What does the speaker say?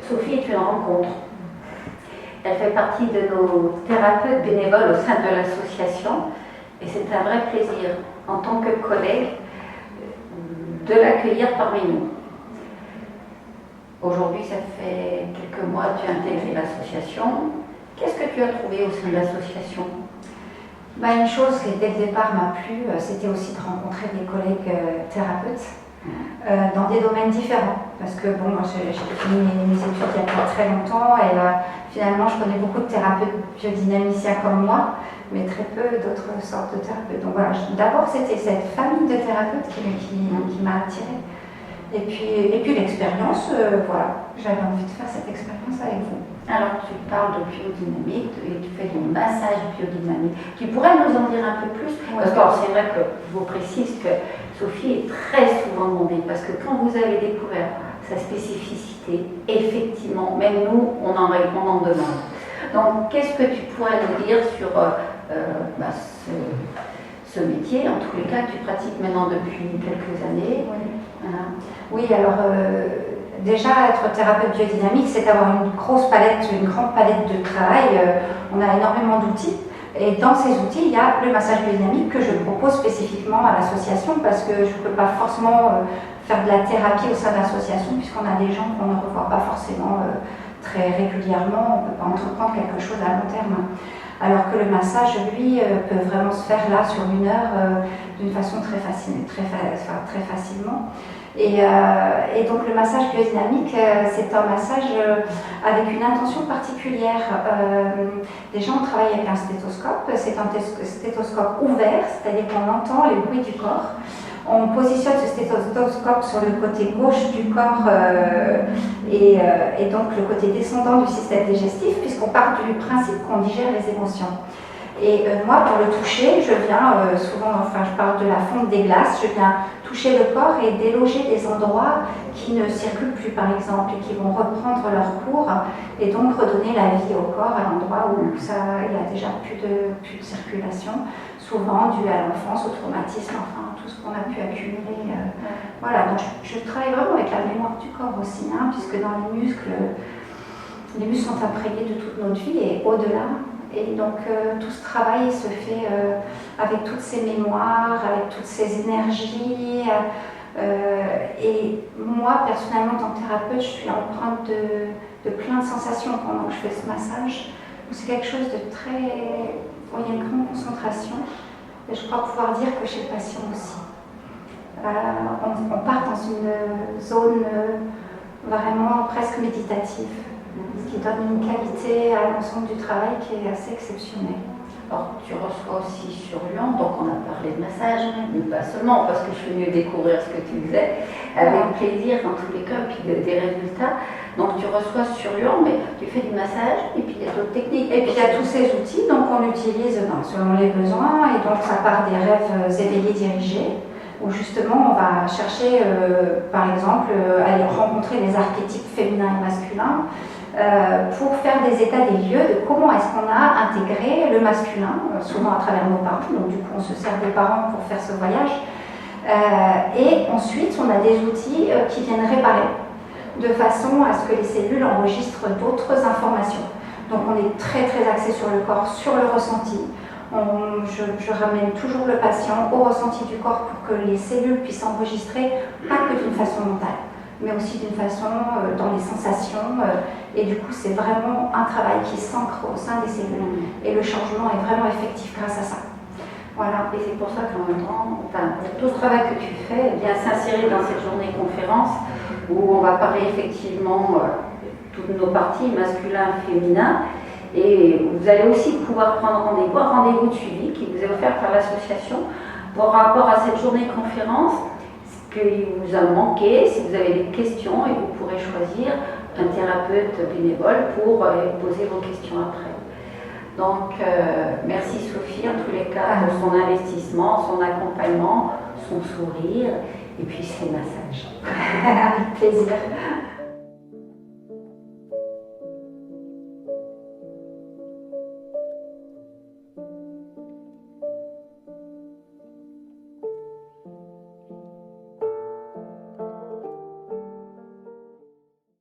Sophie est une rencontre. Elle fait partie de nos thérapeutes bénévoles au sein de l'association et c'est un vrai plaisir en tant que collègue de l'accueillir parmi nous. Aujourd'hui, ça fait quelques mois que tu as intégré l'association. Qu'est-ce que tu as trouvé au sein de l'association? Une chose qui dès le départ m'a plu, c'était aussi de rencontrer des collègues thérapeutes dans des domaines différents. Parce que moi j'ai fini mes études il n'y a pas très longtemps et finalement je connais beaucoup de thérapeutes biodynamiciens comme moi, mais très peu d'autres sortes de thérapeutes. Donc voilà, d'abord c'était cette famille de thérapeutes qui m'a attirée. Et puis l'expérience, voilà, j'avais envie de faire cette expérience avec vous. Alors tu parles de biodynamique et tu fais du massage biodynamique. Tu pourrais nous en dire un peu plus? Parce que c'est vrai que je vous précise que Sophie est très souvent demandée parce que quand vous avez découvert sa spécificité, effectivement, même nous, on en demande. Donc qu'est-ce que tu pourrais nous dire sur ce métier, en tous les cas, que tu pratiques maintenant depuis quelques années? Oui, alors déjà être thérapeute biodynamique, c'est avoir une grande palette de travail. On a énormément d'outils et dans ces outils, il y a le massage biodynamique que je propose spécifiquement à l'association parce que je ne peux pas forcément faire de la thérapie au sein de l'association puisqu'on a des gens qu'on ne revoit pas forcément très régulièrement. On ne peut pas entreprendre quelque chose à long terme. Alors que le massage, lui, peut vraiment se faire là sur 1 heure d'une façon très facilement. Et donc le massage biodynamique, c'est un massage avec une intention particulière. Déjà, on travaille avec un stéthoscope. C'est un stéthoscope ouvert, c'est-à-dire qu'on entend les bruits du corps. On positionne ce stéthoscope sur le côté gauche du corps et donc le côté descendant du système digestif, puisqu'on part du principe qu'on digère les émotions. Et moi, pour le toucher, je viens je parle de la fonte des glaces, je viens toucher le corps et déloger des endroits qui ne circulent plus, par exemple, et qui vont reprendre leur cours et donc redonner la vie au corps à l'endroit où il y a déjà plus de circulation, souvent dû à l'enfance, au traumatisme, enfin tout ce qu'on a pu accumuler. Voilà, donc je travaille vraiment avec la mémoire du corps aussi, puisque dans les muscles sont imprégnés de toute notre vie et au-delà. Et donc tout ce travail se fait avec toutes ces mémoires, avec toutes ces énergies. Et moi, personnellement, en tant que thérapeute, je suis empreinte de plein de sensations pendant que je fais ce massage. C'est quelque chose de très... il y a une grande concentration. Et je crois pouvoir dire que chez le patient aussi. On part dans une zone vraiment presque méditative, ce qui donne une qualité à l'ensemble du travail qui est assez exceptionnelle. Alors, tu reçois aussi sur Lyon, donc on a parlé de massage, mais pas seulement, parce que je suis venue découvrir ce que tu faisais, avec plaisir dans tous les cas, puis des résultats. Donc tu reçois sur Lyon, mais tu fais du massage, et puis il y a d'autres techniques. Et puis il y a tous ces outils qu'on utilise selon les besoins, et donc ça part des rêves éveillés dirigés, où justement on va chercher, par exemple, à aller rencontrer les archétypes féminins et masculins, pour faire des états des lieux de comment est-ce qu'on a intégré le masculin, souvent à travers nos parents, donc du coup on se sert des parents pour faire ce voyage, et ensuite on a des outils qui viennent réparer, de façon à ce que les cellules enregistrent d'autres informations. Donc on est très très axé sur le corps, sur le ressenti. Je ramène toujours le patient au ressenti du corps pour que les cellules puissent enregistrer, pas que d'une façon mentale, mais aussi d'une façon dans les sensations. Et du coup, c'est vraiment un travail qui s'ancre au sein des cellules. Et le changement est vraiment effectif grâce à ça. Voilà, et c'est pour ça qu'en même temps, tout ce travail que tu fais vient s'insérer dans cette journée conférence où on va parler effectivement toutes nos parties, masculin, féminin. Et vous allez aussi pouvoir prendre rendez-vous, un rendez-vous de suivi qui vous est offert par l'association par rapport à cette journée conférence. Qu'il vous a manqué, si vous avez des questions, et vous pourrez choisir un thérapeute bénévole pour poser vos questions après. Donc, merci Sophie, en tous les cas, de son investissement, son accompagnement, son sourire, et puis ses massages. Avec plaisir.